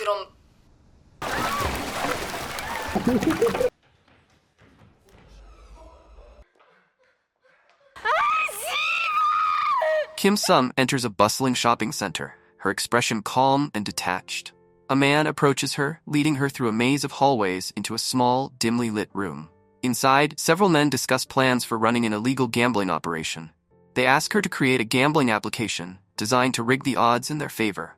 그럼 Kim Sum enters a bustling shopping center, her expression calm and detached. A man approaches her, leading her through a maze of hallways into a small, dimly lit room. Inside, several men discuss plans for running an illegal gambling operation. They ask her to create a gambling application designed to rig the odds in their favor.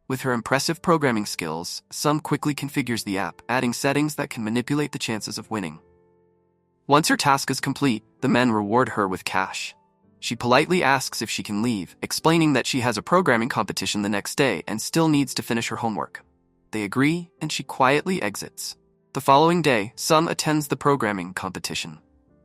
With her impressive programming skills, Sum quickly configures the app, adding settings that can manipulate the chances of winning. Once her task is complete, the men reward her with cash. She politely asks if she can leave, explaining that she has a programming competition the next day and still needs to finish her homework. They agree, and she quietly exits. The following day, Sum attends the programming competition.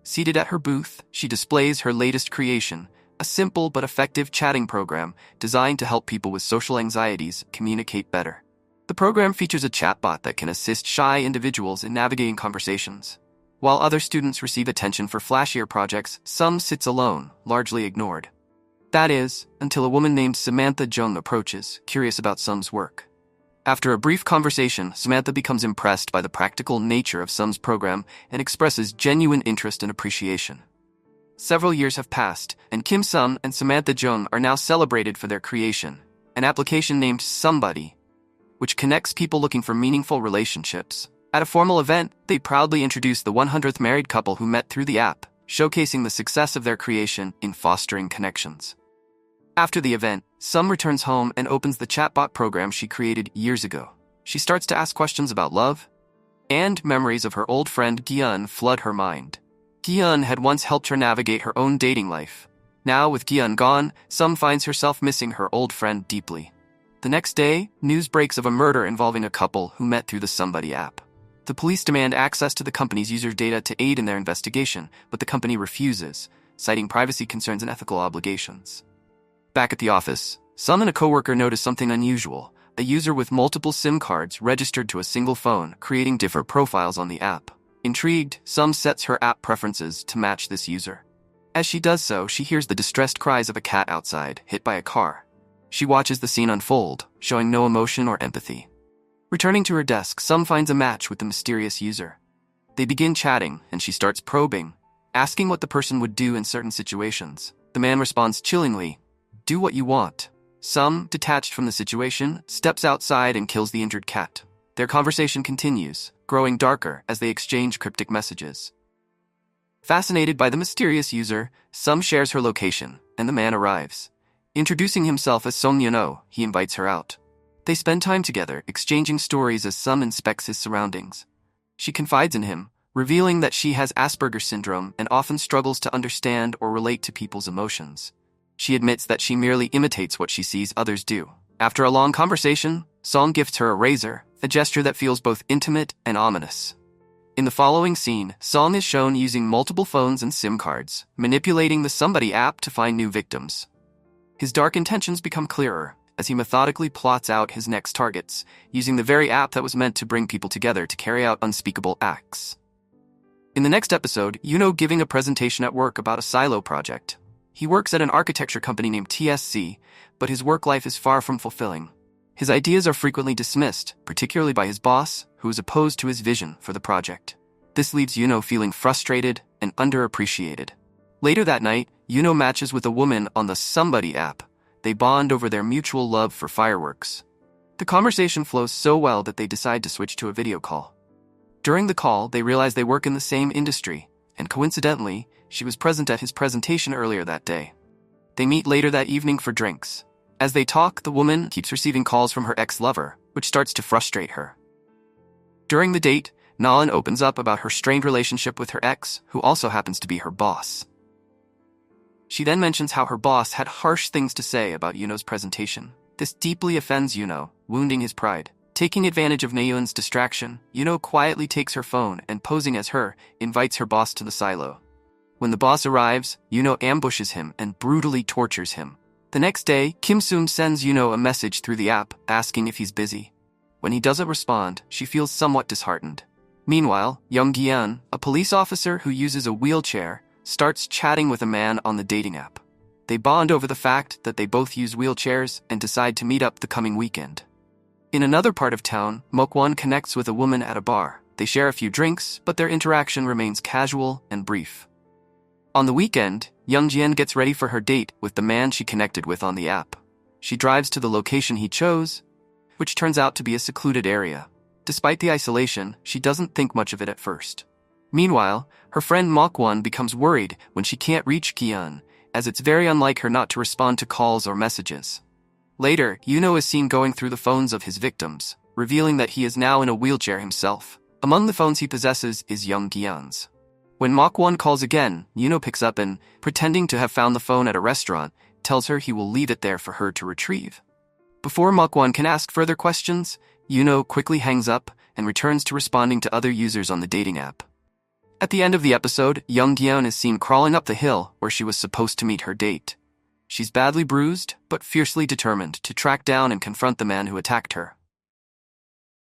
Seated at her booth, she displays her latest creation, a simple but effective chatting program designed to help people with social anxieties communicate better. The program features a chatbot that can assist shy individuals in navigating conversations. While other students receive attention for flashier projects, Sum sits alone, largely ignored. That is, until a woman named Samantha Jung approaches, curious about Sum's work. After a brief conversation, Samantha becomes impressed by the practical nature of Sum's program and expresses genuine interest and appreciation. Several years have passed, and Kim Sum and Samantha Jung are now celebrated for their creation, an application named Somebody, which connects people looking for meaningful relationships. At a formal event, they proudly introduce the 100th married couple who met through the app, showcasing the success of their creation in fostering connections. After the event, Sum returns home and opens the chatbot program she created years ago. She starts to ask questions about love, and memories of her old friend Gyun flood her mind. Gyun had once helped her navigate her own dating life. Now, with Gyun gone, Sum finds herself missing her old friend deeply. The next day, news breaks of a murder involving a couple who met through the Somebody app. The police demand access to the company's user data to aid in their investigation, but the company refuses, citing privacy concerns and ethical obligations. Back at the office, Sum and a coworker notice something unusual: a user with multiple SIM cards registered to a single phone, creating different profiles on the app. Intrigued, Sum sets her app preferences to match this user. As she does so, she hears the distressed cries of a cat outside, hit by a car. She watches the scene unfold, showing no emotion or empathy. Returning to her desk, Sum finds a match with the mysterious user. They begin chatting, and she starts probing, asking what the person would do in certain situations. The man responds chillingly, "Do what you want." Sum, detached from the situation, steps outside and kills the injured cat. Their conversation continues, growing darker as they exchange cryptic messages. Fascinated by the mysterious user, Sum shares her location, and the man arrives. Introducing himself as Song Yeon-oh, he invites her out. They spend time together, exchanging stories as Sum inspects his surroundings. She confides in him, revealing that she has Asperger's syndrome and often struggles to understand or relate to people's emotions. She admits that she merely imitates what she sees others do. After a long conversation, Song gifts her a razor, a gesture that feels both intimate and ominous. In the following scene, Song is shown using multiple phones and SIM cards, manipulating the Somebody app to find new victims. His dark intentions become clearer as he methodically plots out his next targets, using the very app that was meant to bring people together to carry out unspeakable acts. In the next episode, Yuno giving a presentation at work about a silo project. He works at an architecture company named TSC, but his work life is far from fulfilling. His ideas are frequently dismissed, particularly by his boss, who is opposed to his vision for the project. This leaves Yuno feeling frustrated and underappreciated. Later that night, Yuno matches with a woman on the Somebody app. They bond over their mutual love for fireworks. The conversation flows so well that they decide to switch to a video call. During the call, they realize they work in the same industry, and coincidentally, she was present at his presentation earlier that day. They meet later that evening for drinks. As they talk, the woman keeps receiving calls from her ex-lover, which starts to frustrate her. During the date, Nalan opens up about her strained relationship with her ex, who also happens to be her boss. She then mentions how her boss had harsh things to say about Yuno's presentation. This deeply offends Yuno, wounding his pride. Taking advantage of Naeun's distraction, Yuno quietly takes her phone and, posing as her, invites her boss to the silo. When the boss arrives, Yuno ambushes him and brutally tortures him. The next day, Kim Soon sends Yuno a message through the app, asking if he's busy. When he doesn't respond, she feels somewhat disheartened. Meanwhile, Young Gi-eun, a police officer who uses a wheelchair, starts chatting with a man on the dating app. They bond over the fact that they both use wheelchairs and decide to meet up the coming weekend. In another part of town, Mokwon connects with a woman at a bar. They share a few drinks, but their interaction remains casual and brief. On the weekend, Youngjin gets ready for her date with the man she connected with on the app. She drives to the location he chose, which turns out to be a secluded area. Despite the isolation, she doesn't think much of it at first. Meanwhile, her friend Mokwon becomes worried when she can't reach Kyun, as it's very unlike her not to respond to calls or messages. Later, Yuno is seen going through the phones of his victims, revealing that he is now in a wheelchair himself. Among the phones he possesses is Young Kyun's. When Mokwon calls again, Yuno picks up and, pretending to have found the phone at a restaurant, tells her he will leave it there for her to retrieve. Before Mokwon can ask further questions, Yuno quickly hangs up and returns to responding to other users on the dating app. At the end of the episode, Young Kyun is seen crawling up the hill where she was supposed to meet her date. She's badly bruised, but fiercely determined to track down and confront the man who attacked her.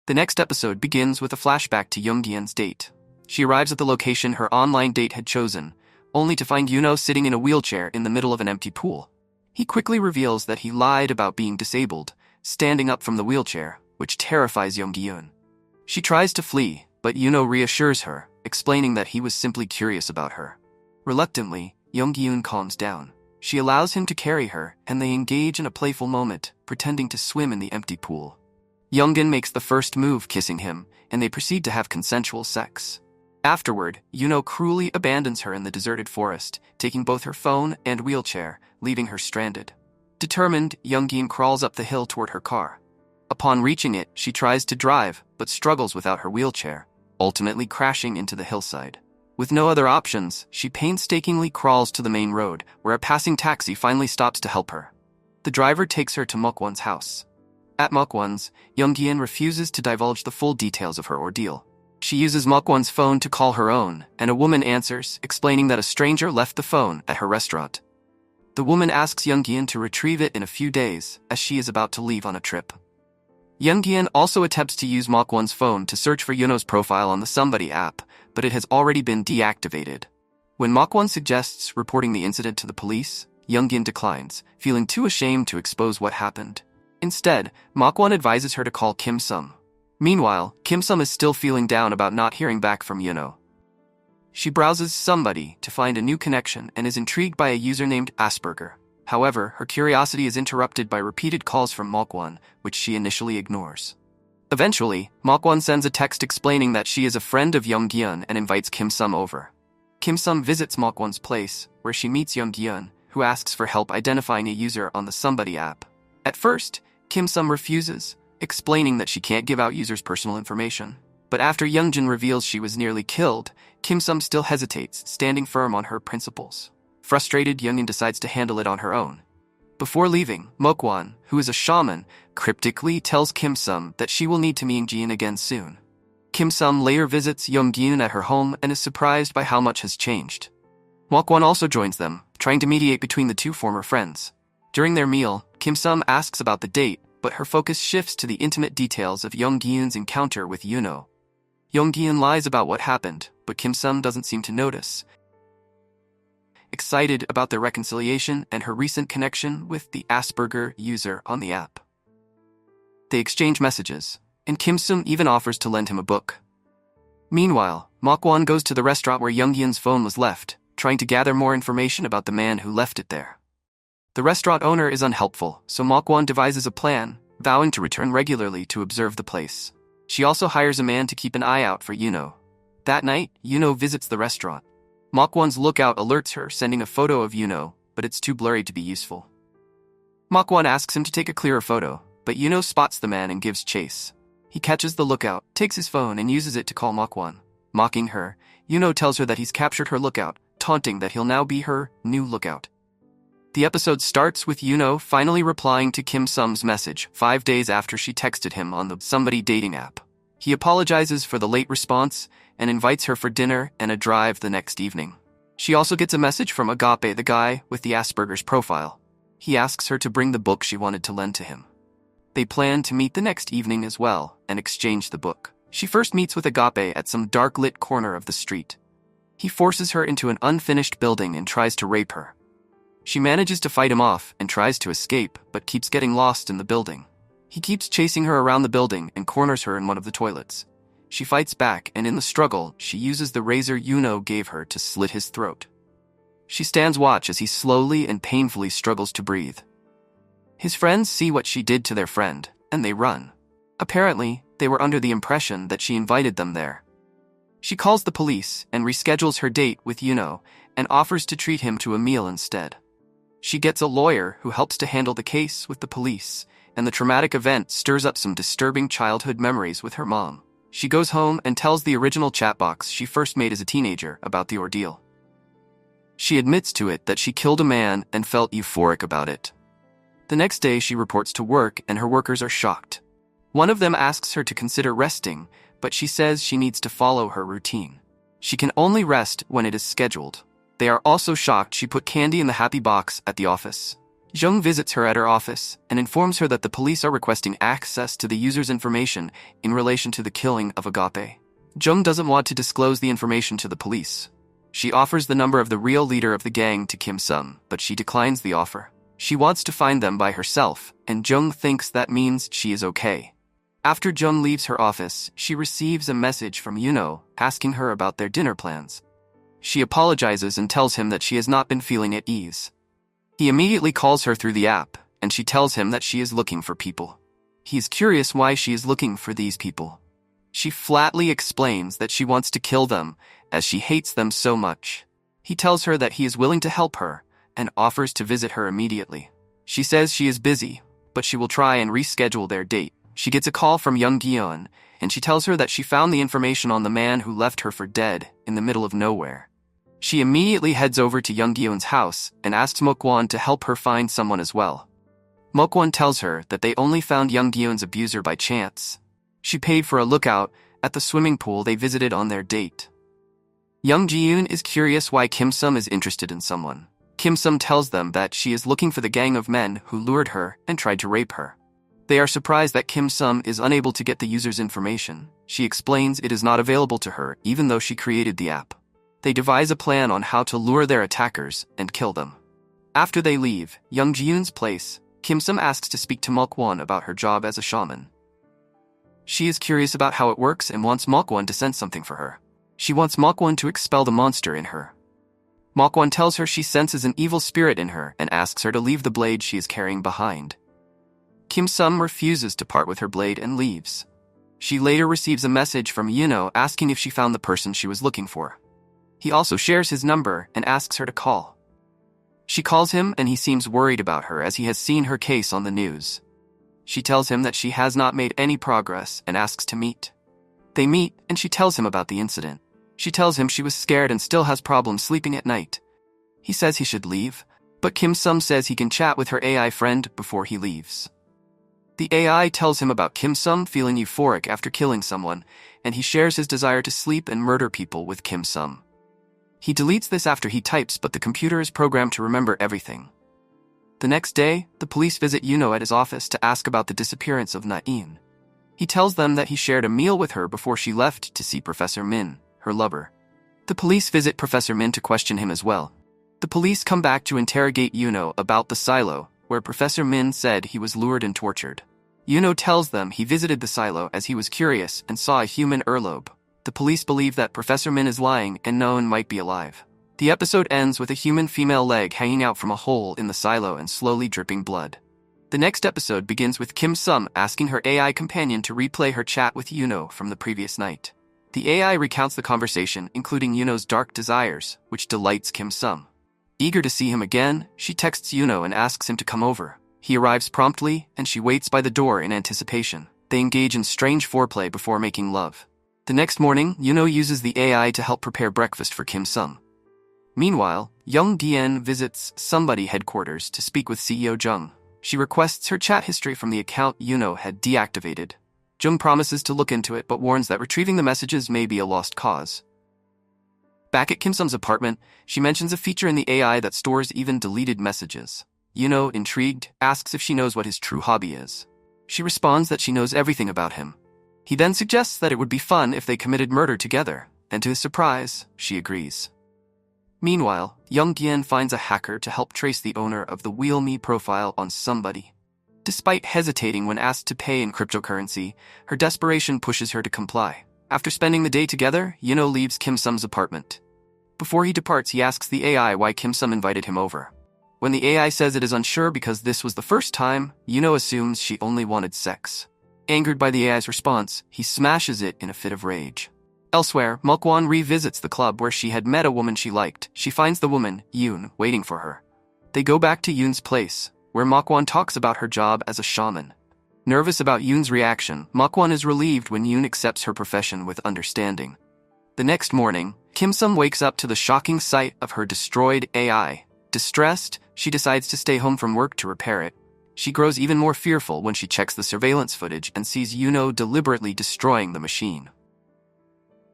The next episode begins with a flashback to Young Kyun's date. She arrives at the location her online date had chosen, only to find Yuno sitting in a wheelchair in the middle of an empty pool. He quickly reveals that he lied about being disabled, standing up from the wheelchair, which terrifies Young Kyun. She tries to flee, but Yuno reassures her, explaining that he was simply curious about her. Reluctantly, Young Kyun calms down. She allows him to carry her, and they engage in a playful moment, pretending to swim in the empty pool. Youngin makes the first move, kissing him, and they proceed to have consensual sex. Afterward, Yuno cruelly abandons her in the deserted forest, taking both her phone and wheelchair, leaving her stranded. Determined, Youngin crawls up the hill toward her car. Upon reaching it, she tries to drive, but struggles without her wheelchair, ultimately crashing into the hillside. With no other options, she painstakingly crawls to the main road, where a passing taxi finally stops to help her. The driver takes her to Mokwon's house. At Mokwon's, Youngin refuses to divulge the full details of her ordeal. She uses Mokwon's phone to call her own, and a woman answers, explaining that a stranger left the phone at her restaurant. The woman asks Youngin to retrieve it in a few days, as she is about to leave on a trip. Youngin also attempts to use Mokwon's phone to search for Yuno's profile on the Somebody app, but it has already been deactivated. When Mokwon suggests reporting the incident to the police, Youngin declines, feeling too ashamed to expose what happened. Instead, Mokwon advises her to call Kim Sum. Meanwhile, Kim Sum is still feeling down about not hearing back from Yuno. She browses Somebody to find a new connection and is intrigued by a user named Asperger. However, her curiosity is interrupted by repeated calls from Mokwon, which she initially ignores. Eventually, Mokwon sends a text explaining that she is a friend of Youngkyun and invites Kim Sum over. Kim Sum visits Mokwon's place, where she meets Youngkyun, who asks for help identifying a user on the Somebody app. At first, Kim Sum refuses, explaining that she can't give out users' personal information. But after Youngjin reveals she was nearly killed, Kim Sum still hesitates, standing firm on her principles. Frustrated, Youngjin decides to handle it on her own. Before leaving, Mokwon, who is a shaman, cryptically tells Kim Sum that she will need to meet Youngjin again soon. Kim Sum later visits Youngjin at her home and is surprised by how much has changed. Mokwon also joins them, trying to mediate between the two former friends. During their meal, Kim Sum asks about the date, but her focus shifts to the intimate details of Youngkyun's encounter with Yuno. Youngkyun lies about what happened, but Kim Sum doesn't seem to notice. Excited about their reconciliation and her recent connection with the Asperger user on the app. They exchange messages, and Kim Sum even offers to lend him a book. Meanwhile, Mokwon goes to the restaurant where Youngkyun's phone was left, trying to gather more information about the man who left it there. The restaurant owner is unhelpful, so Mokwon devises a plan, vowing to return regularly to observe the place. She also hires a man to keep an eye out for Yuno. That night, Yuno visits the restaurant. Mokwon's lookout alerts her, sending a photo of Yuno, but it's too blurry to be useful. Mokwon asks him to take a clearer photo, but Yuno spots the man and gives chase. He catches the lookout, takes his phone, and uses it to call Mokwon. Mocking her, Yuno tells her that he's captured her lookout, taunting that he'll now be her new lookout. The episode starts with Yuno finally replying to Kim Sum's message 5 days after she texted him on the Somebody dating app. He apologizes for the late response and invites her for dinner and a drive the next evening. She also gets a message from Agape, the guy with the Asperger's profile. He asks her to bring the book she wanted to lend to him. They plan to meet the next evening as well and exchange the book. She first meets with Agape at some dark-lit corner of the street. He forces her into an unfinished building and tries to rape her. She manages to fight him off and tries to escape, but keeps getting lost in the building. He keeps chasing her around the building and corners her in one of the toilets. She fights back, and in the struggle, she uses the razor Yuno gave her to slit his throat. She stands watch as he slowly and painfully struggles to breathe. His friends see what she did to their friend, and they run. Apparently, they were under the impression that she invited them there. She calls the police and reschedules her date with Yuno and offers to treat him to a meal instead. She gets a lawyer who helps to handle the case with the police, and the traumatic event stirs up some disturbing childhood memories with her mom. She goes home and tells the original chat box she first made as a teenager about the ordeal. She admits to it that she killed a man and felt euphoric about it. The next day she reports to work and her workers are shocked. One of them asks her to consider resting, but she says she needs to follow her routine. She can only rest when it is scheduled. They are also shocked she put candy in the happy box at the office. Jung visits her at her office and informs her that the police are requesting access to the user's information in relation to the killing of Agape. Jung doesn't want to disclose the information to the police. She offers the number of the real leader of the gang to Kim Sum, but she declines the offer. She wants to find them by herself, and Jung thinks that means she is okay. After Jung leaves her office, she receives a message from Yuno asking her about their dinner plans. She apologizes and tells him that she has not been feeling at ease. He immediately calls her through the app, and she tells him that she is looking for people. He is curious why she is looking for these people. She flatly explains that she wants to kill them, as she hates them so much. He tells her that he is willing to help her, and offers to visit her immediately. She says she is busy, but she will try and reschedule their date. She gets a call from Young Gyeon, and she tells her that she found the information on the man who left her for dead in the middle of nowhere. She immediately heads over to Young Gyeon's house and asks Mokwon to help her find someone as well. Mokwon tells her that they only found Young Gyeon's abuser by chance. She paid for a lookout at the swimming pool they visited on their date. Young Ji-yoon is curious why Kim Sum is interested in someone. Kim Sum tells them that she is looking for the gang of men who lured her and tried to rape her. They are surprised that Kim Sum is unable to get the user's information. She explains it is not available to her even though she created the app. They devise a plan on how to lure their attackers and kill them. After they leave Young Ji-yoon's place, Kim Sum asks to speak to Mokwon about her job as a shaman. She is curious about how it works and wants Mokwon to sense something for her. She wants Mokwon to expel the monster in her. Mokwon tells her she senses an evil spirit in her and asks her to leave the blade she is carrying behind. Kim Sum refuses to part with her blade and leaves. She later receives a message from Yuno asking if she found the person she was looking for. He also shares his number and asks her to call. She calls him and he seems worried about her as he has seen her case on the news. She tells him that she has not made any progress and asks to meet. They meet and she tells him about the incident. She tells him she was scared and still has problems sleeping at night. He says he should leave, but Kim Sum says he can chat with her AI friend before he leaves. The AI tells him about Kim Sum feeling euphoric after killing someone, and he shares his desire to sleep and murder people with Kim Sum. He deletes this after he types, but the computer is programmed to remember everything. The next day, the police visit Yuno at his office to ask about the disappearance of Na-in. He tells them that he shared a meal with her before she left to see Professor Min, her lover. The police visit Professor Min to question him as well. The police come back to interrogate Yuno about the silo, where Professor Min said he was lured and tortured. Yuno tells them he visited the silo as he was curious and saw a human earlobe. The police believe that Professor Min is lying and no one might be alive. The episode ends with a human female leg hanging out from a hole in the silo and slowly dripping blood. The next episode begins with Kim Sum asking her AI companion to replay her chat with Yuno from the previous night. The AI recounts the conversation, including Yuno's dark desires, which delights Kim Sum. Eager to see him again, she texts Yuno and asks him to come over. He arrives promptly, and she waits by the door in anticipation. They engage in strange foreplay before making love. The next morning, Yuno uses the AI to help prepare breakfast for Kim Sum. Meanwhile, Young Dien visits Somebody headquarters to speak with CEO Jung. She requests her chat history from the account Yuno had deactivated. Jung promises to look into it but warns that retrieving the messages may be a lost cause. Back at Kim Sum's apartment, she mentions a feature in the AI that stores even deleted messages. Yuno, intrigued, asks if she knows what his true hobby is. She responds that she knows everything about him. He then suggests that it would be fun if they committed murder together, and to his surprise, she agrees. Meanwhile, Young Dien finds a hacker to help trace the owner of the Wheel Me profile on Somebody. Despite hesitating when asked to pay in cryptocurrency, her desperation pushes her to comply. After spending the day together, Yuno leaves Kim Sum's apartment. Before he departs, he asks the AI why Kim Sum invited him over. When the AI says it is unsure because this was the first time, Yuno assumes she only wanted sex. Angered by the AI's response, he smashes it in a fit of rage. Elsewhere, Mokwan revisits the club where she had met a woman she liked. She finds the woman, Yoon, waiting for her. They go back to Yoon's place, where Mokwan talks about her job as a shaman. Nervous about Yoon's reaction, Mokwan is relieved when Yoon accepts her profession with understanding. The next morning, Kim Sum wakes up to the shocking sight of her destroyed AI. Distressed, she decides to stay home from work to repair it. She grows even more fearful when she checks the surveillance footage and sees Yuno deliberately destroying the machine.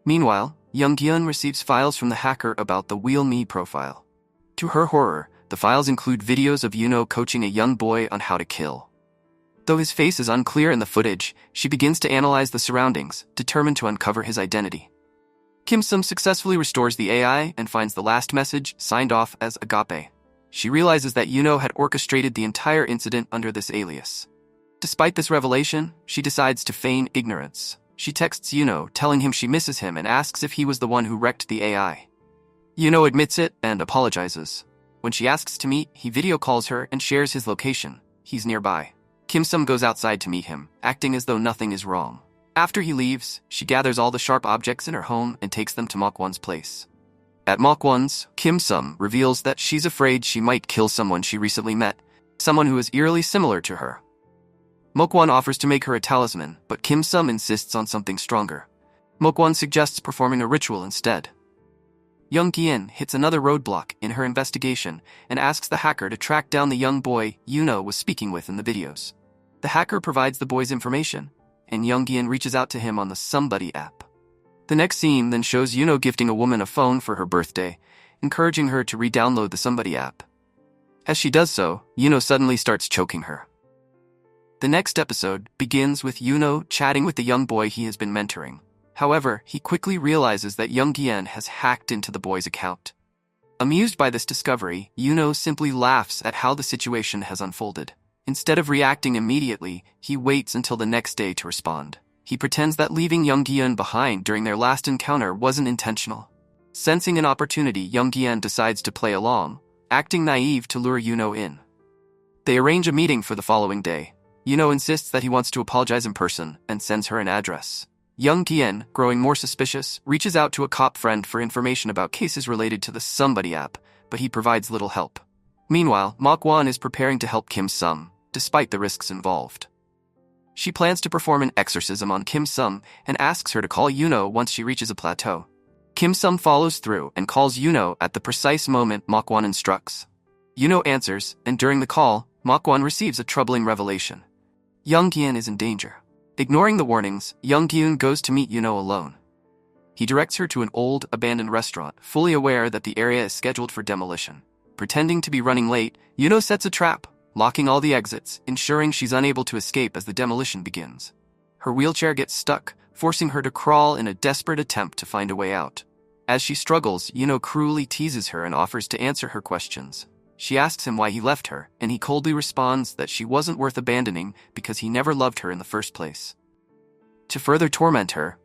Meanwhile, Young Gyun receives files from the hacker about the Wheel Me profile. To her horror, the files include videos of Yuno coaching a young boy on how to kill. Though his face is unclear in the footage, she begins to analyze the surroundings, determined to uncover his identity. Kim Sum successfully restores the AI and finds the last message signed off as Agape. She realizes that Yuno had orchestrated the entire incident under this alias. Despite this revelation, she decides to feign ignorance. She texts Yuno, telling him she misses him and asks if he was the one who wrecked the AI. Yuno admits it and apologizes. When she asks to meet, he video calls her and shares his location. He's nearby. Kim Sum goes outside to meet him, acting as though nothing is wrong. After he leaves, she gathers all the sharp objects in her home and takes them to Mokwan's place. At Mokwan's, Kim Sum reveals that she's afraid she might kill someone she recently met, someone who is eerily similar to her. Mokwan offers to make her a talisman, but Kim Sum insists on something stronger. Mokwan suggests performing a ritual instead. Young Gien hits another roadblock in her investigation and asks the hacker to track down the young boy Yuno was speaking with in the videos. The hacker provides the boy's information, and Young Gien reaches out to him on the Somebody app. The next scene then shows Yuno gifting a woman a phone for her birthday, encouraging her to re-download the Somebody app. As she does so, Yuno suddenly starts choking her. The next episode begins with Yuno chatting with the young boy he has been mentoring. However, he quickly realizes that Young Gien has hacked into the boy's account. Amused by this discovery, Yuno simply laughs at how the situation has unfolded. Instead of reacting immediately, he waits until the next day to respond. He pretends that leaving Young Gien behind during their last encounter wasn't intentional. Sensing an opportunity, Young Gien decides to play along, acting naive to lure Yuno in. They arrange a meeting for the following day. Yuno insists that he wants to apologize in person and sends her an address. Young Gien, growing more suspicious, reaches out to a cop friend for information about cases related to the Somebody app, but he provides little help. Meanwhile, Mokwan is preparing to help Kim Sum, despite the risks involved. She plans to perform an exorcism on Kim Sum and asks her to call Yuno once she reaches a plateau. Kim Sum follows through and calls Yuno at the precise moment Mokwan instructs. Yuno answers, and during the call, Mokwan receives a troubling revelation. Young Gien is in danger. Ignoring the warnings, Young Gyun goes to meet Yuno alone. He directs her to an old, abandoned restaurant, fully aware that the area is scheduled for demolition. Pretending to be running late, Yuno sets a trap, locking all the exits, ensuring she's unable to escape as the demolition begins. Her wheelchair gets stuck, forcing her to crawl in a desperate attempt to find a way out. As she struggles, Yuno cruelly teases her and offers to answer her questions. She asks him why he left her, and he coldly responds that she wasn't worth abandoning because he never loved her in the first place. To further torment her,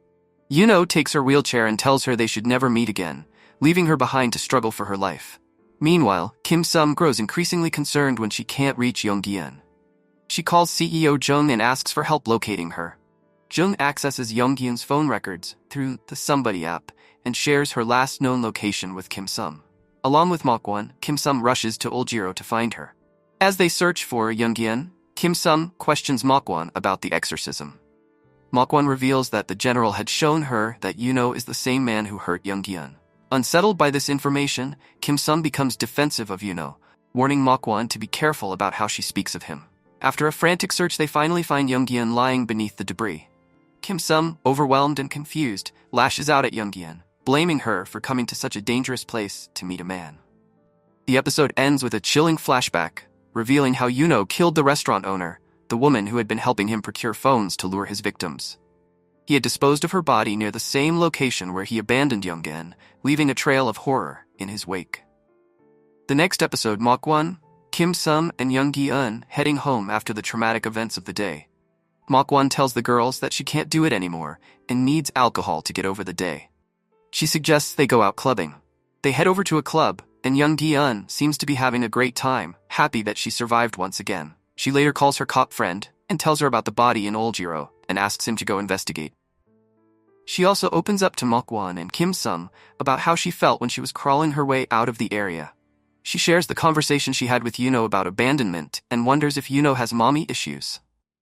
Yuno takes her wheelchair and tells her they should never meet again, leaving her behind to struggle for her life. Meanwhile, Kim Sum grows increasingly concerned when she can't reach Young Gien. She calls CEO Jung and asks for help locating her. Jung accesses Young Gien's phone records through the Somebody app and shares her last known location with Kim Sum. Along with Mokwan, Kim Sum rushes to Oljiro to find her. As they search for Young Gien, Kim Sum questions Mokwan about the exorcism. Mokwan reveals that the general had shown her that Yuno is the same man who hurt Young Gien. Unsettled by this information, Kim Sum becomes defensive of Yuno, warning Mokwan to be careful about how she speaks of him. After a frantic search, they finally find Young Gien lying beneath the debris. Kim Sum, overwhelmed and confused, lashes out at Young Gien, blaming her for coming to such a dangerous place to meet a man. The episode ends with a chilling flashback, revealing how Yuno killed the restaurant owner, the woman who had been helping him procure phones to lure his victims. He had disposed of her body near the same location where he abandoned Young Gien, leaving a trail of horror in his wake. The next episode, Mokwan, Kim Sum and Young Gi-eun heading home after the traumatic events of the day. Mok-won tells the girls that she can't do it anymore and needs alcohol to get over the day. She suggests they go out clubbing. They head over to a club, and Young Gi-eun seems to be having a great time, happy that she survived once again. She later calls her cop friend and tells her about the body in Oljiro and asks him to go investigate. She also opens up to Mok-won and Kim Sum about how she felt when she was crawling her way out of the area. She shares the conversation she had with Yuno about abandonment and wonders if Yuno has mommy issues.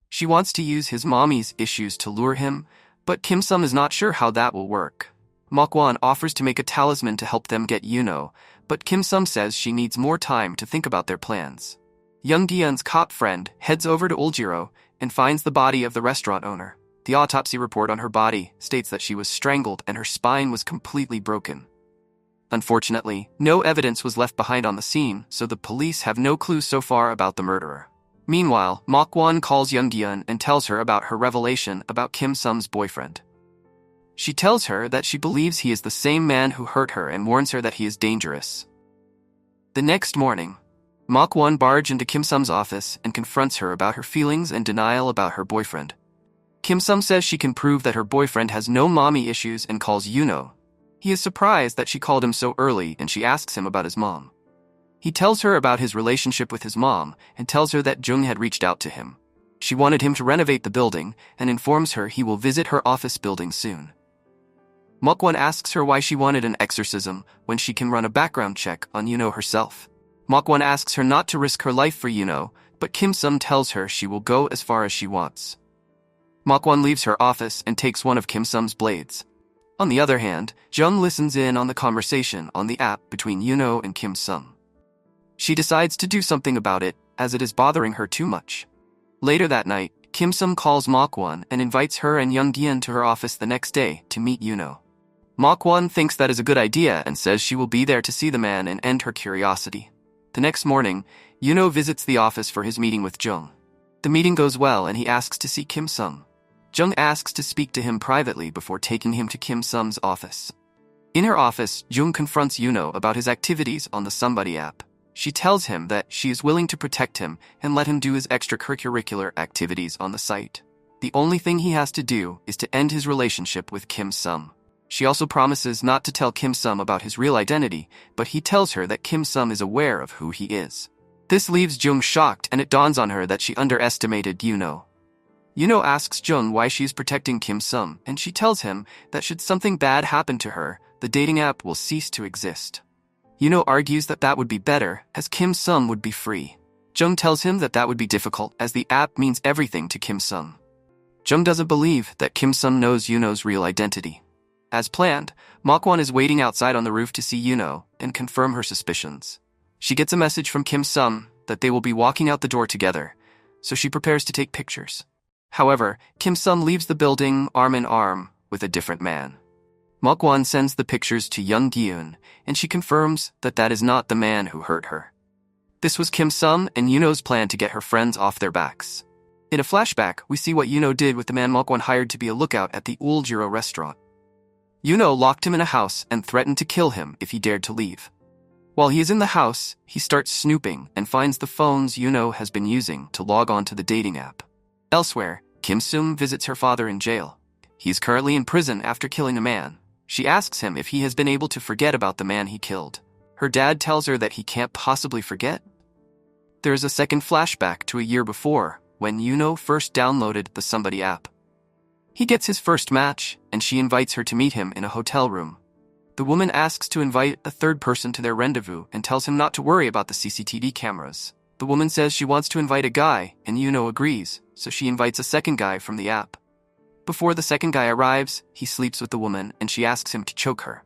She wants to use his mommy's issues to lure him, but Kim Sum is not sure how that will work. Mok-won offers to make a talisman to help them get Yuno, but Kim Sum says she needs more time to think about their plans. Young Gi-eun's cop friend heads over to Oljiro and finds the body of the restaurant owner. The autopsy report on her body states that she was strangled and her spine was completely broken. Unfortunately, no evidence was left behind on the scene, so the police have no clues so far about the murderer. Meanwhile, Mok-won calls Young Gi-eun and tells her about her revelation about Kim Sum's boyfriend. She tells her that she believes he is the same man who hurt her and warns her that he is dangerous. The next morning, Mok-won barges into Kim Sum's office and confronts her about her feelings and denial about her boyfriend. Kim Sum says she can prove that her boyfriend has no mommy issues and calls Yuno. He is surprised that she called him so early and she asks him about his mom. He tells her about his relationship with his mom and tells her that Jung had reached out to him. She wanted him to renovate the building and informs her he will visit her office building soon. Mok-won asks her why she wanted an exorcism when she can run a background check on Yuno herself. Mok-won asks her not to risk her life for Yuno, but Kim Sum tells her she will go as far as she wants. Mok-won leaves her office and takes one of Kim Sum's blades. On the other hand, Jung listens in on the conversation on the app between Yuno and Kim Sum. She decides to do something about it, as it is bothering her too much. Later that night, Kim Sum calls Mok-won and invites her and Young Gi-eun to her office the next day to meet Yuno. Mok-won thinks that is a good idea and says she will be there to see the man and end her curiosity. The next morning, Yuno visits the office for his meeting with Jung. The meeting goes well and he asks to see Kim Sum. Jung asks to speak to him privately before taking him to Kim Sum's office. In her office, Jung confronts Yuno about his activities on the Somebody app. She tells him that she is willing to protect him and let him do his extracurricular activities on the site. The only thing he has to do is to end his relationship with Kim Sum. She also promises not to tell Kim Sum about his real identity, but he tells her that Kim Sum is aware of who he is. This leaves Jung shocked and it dawns on her that she underestimated Yuno. Yuno asks Jung why she is protecting Kim Sum, and she tells him that should something bad happen to her, the dating app will cease to exist. Yuno argues that that would be better, as Kim Sum would be free. Jung tells him that that would be difficult, as the app means everything to Kim Sum. Jung doesn't believe that Kim Sum knows Yuno's real identity. As planned, Mok-won is waiting outside on the roof to see Yuno and confirm her suspicions. She gets a message from Kim Sum that they will be walking out the door together, so she prepares to take pictures. However, Kim Sum leaves the building arm in arm with a different man. Mok-won sends the pictures to Young Gi-eun, and she confirms that that is not the man who hurt her. This was Kim Sum and Yuno's plan to get her friends off their backs. In a flashback, we see what Yuno did with the man Mok-won hired to be a lookout at the Uljiro restaurant. Yuno locked him in a house and threatened to kill him if he dared to leave. While he is in the house, he starts snooping and finds the phones Yuno has been using to log on to the dating app. Elsewhere, Kim Sum visits her father in jail. He is currently in prison after killing a man. She asks him if he has been able to forget about the man he killed. Her dad tells her that he can't possibly forget. There is a second flashback to a year before, when Yuno first downloaded the Somebody app. He gets his first match, and she invites her to meet him in a hotel room. The woman asks to invite a third person to their rendezvous and tells him not to worry about the CCTV cameras. The woman says she wants to invite a guy, and Yuno agrees, so she invites a second guy from the app. Before the second guy arrives, he sleeps with the woman and she asks him to choke her.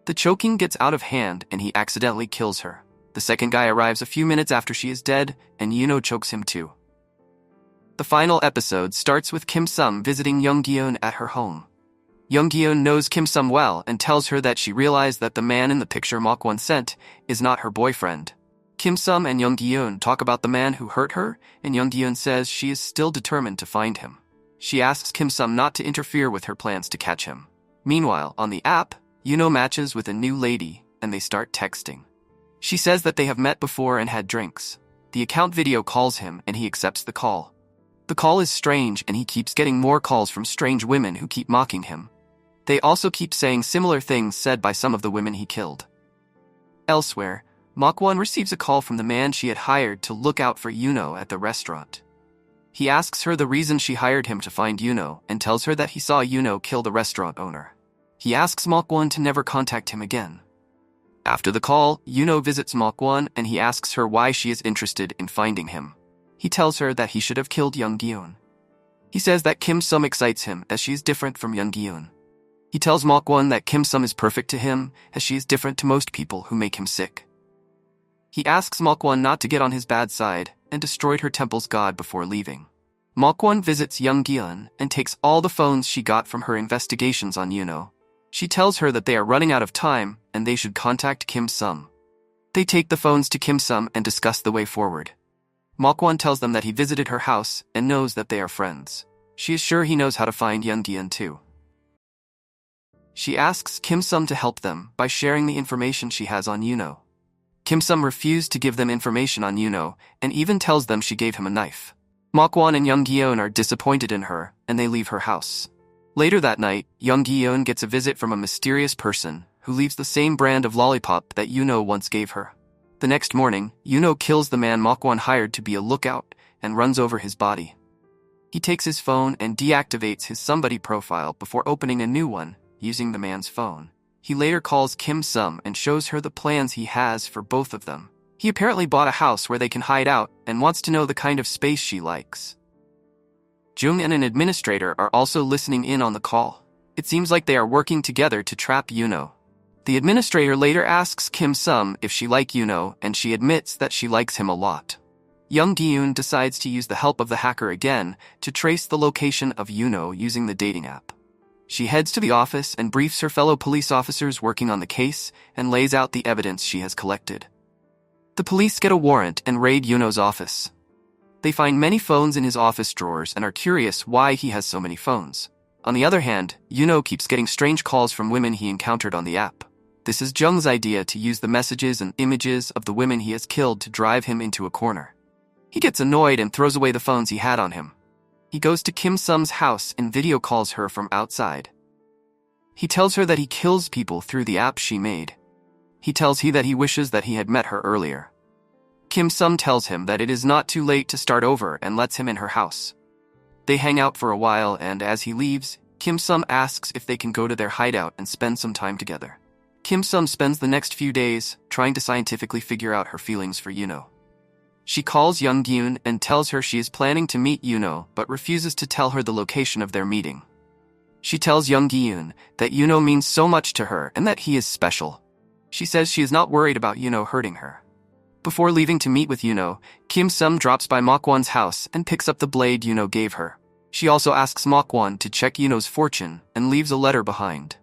The choking gets out of hand and he accidentally kills her. The second guy arrives a few minutes after she is dead, and Yuno chokes him too. The final episode starts with Kim Sum visiting Young Gi-eun at her home. Young Gi-eun knows Kim Sum well and tells her that she realized that the man in the picture Mok-won sent is not her boyfriend. Kim Sum and Young Gi-eun talk about the man who hurt her, and Young Gi-eun says she is still determined to find him. She asks Kim Sum not to interfere with her plans to catch him. Meanwhile, on the app, Yuno matches with a new lady, and they start texting. She says that they have met before and had drinks. The account video calls him and he accepts the call. The call is strange and he keeps getting more calls from strange women who keep mocking him. They also keep saying similar things said by some of the women he killed. Elsewhere, Mok-won receives a call from the man she had hired to look out for Yuno at the restaurant. He asks her the reason she hired him to find Yuno and tells her that he saw Yuno kill the restaurant owner. He asks Mok-won to never contact him again. After the call, Yuno visits Mok-won and he asks her why she is interested in finding him. He tells her that he should have killed Young Gi-eun. He says that Kim Sum excites him as she is different from Young Gi-eun. He tells Mok-won that Kim Sum is perfect to him as she is different to most people who make him sick. He asks Mok-won not to get on his bad side and destroyed her temple's god before leaving. Mok-won visits Young Gi-eun and takes all the phones she got from her investigations on Yuno. She tells her that they are running out of time and they should contact Kim Sum. They take the phones to Kim Sum and discuss the way forward. Mok-won tells them that he visited her house and knows that they are friends. She is sure he knows how to find Young Gi-eun too. She asks Kim Sum to help them by sharing the information she has on Yuno. Kim Sum refused to give them information on Yuno and even tells them she gave him a knife. Mok-won and Young Gi-eun are disappointed in her and they leave her house. Later that night, Young Gi-eun gets a visit from a mysterious person who leaves the same brand of lollipop that Yuno once gave her. The next morning, Yuno kills the man Mok-won hired to be a lookout and runs over his body. He takes his phone and deactivates his somebody profile before opening a new one, using the man's phone. He later calls Kim Sum and shows her the plans he has for both of them. He apparently bought a house where they can hide out and wants to know the kind of space she likes. Jung and an administrator are also listening in on the call. It seems like they are working together to trap Yuno. The administrator later asks Kim Sum if she likes Yuno and she admits that she likes him a lot. Young Gi-eun decides to use the help of the hacker again to trace the location of Yuno using the dating app. She heads to the office and briefs her fellow police officers working on the case and lays out the evidence she has collected. The police get a warrant and raid Yuno's office. They find many phones in his office drawers and are curious why he has so many phones. On the other hand, Yuno keeps getting strange calls from women he encountered on the app. This is Jung's idea to use the messages and images of the women he has killed to drive him into a corner. He gets annoyed and throws away the phones he had on him. He goes to Kim Sum's house and video calls her from outside. He tells her that he kills people through the app she made. He tells her that he wishes that he had met her earlier. Kim Sum tells him that it is not too late to start over and lets him in her house. They hang out for a while and as he leaves, Kim Sum asks if they can go to their hideout and spend some time together. Kim Sum spends the next few days trying to scientifically figure out her feelings for Yuno. She calls Young Gi-eun and tells her she is planning to meet Yuno but refuses to tell her the location of their meeting. She tells Young Gi-eun that Yuno means so much to her and that he is special. She says she is not worried about Yuno hurting her. Before leaving to meet with Yuno, Kim Sum drops by Mok-won's house and picks up the blade Yuno gave her. She also asks Mok-won to check Yuno's fortune and leaves a letter behind.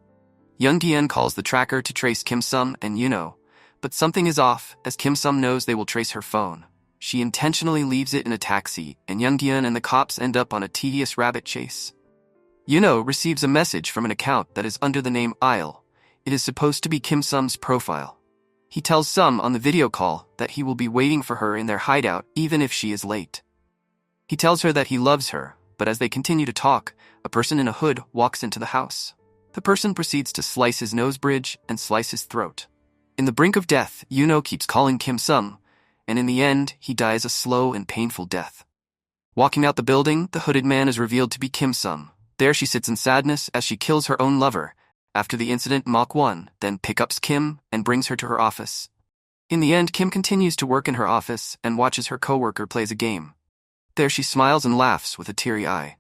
Young Gi-eun calls the tracker to trace Kim Sum and Yuno, but something is off as Kim Sum knows they will trace her phone. She intentionally leaves it in a taxi, and Young Gi-eun and the cops end up on a tedious rabbit chase. Yuno receives a message from an account that is under the name Isle. It is supposed to be Kim Sum's profile. He tells Sum on the video call that he will be waiting for her in their hideout even if she is late. He tells her that he loves her, but as they continue to talk, a person in a hood walks into the house. The person proceeds to slice his nose bridge and slice his throat. In the brink of death, Yuno keeps calling Kim Sum, and in the end, he dies a slow and painful death. Walking out the building, the hooded man is revealed to be Kim Sum. There she sits in sadness as she kills her own lover. After the incident, Mok-won then picks up Kim and brings her to her office. In the end, Kim continues to work in her office and watches her coworker plays a game. There she smiles and laughs with a teary eye.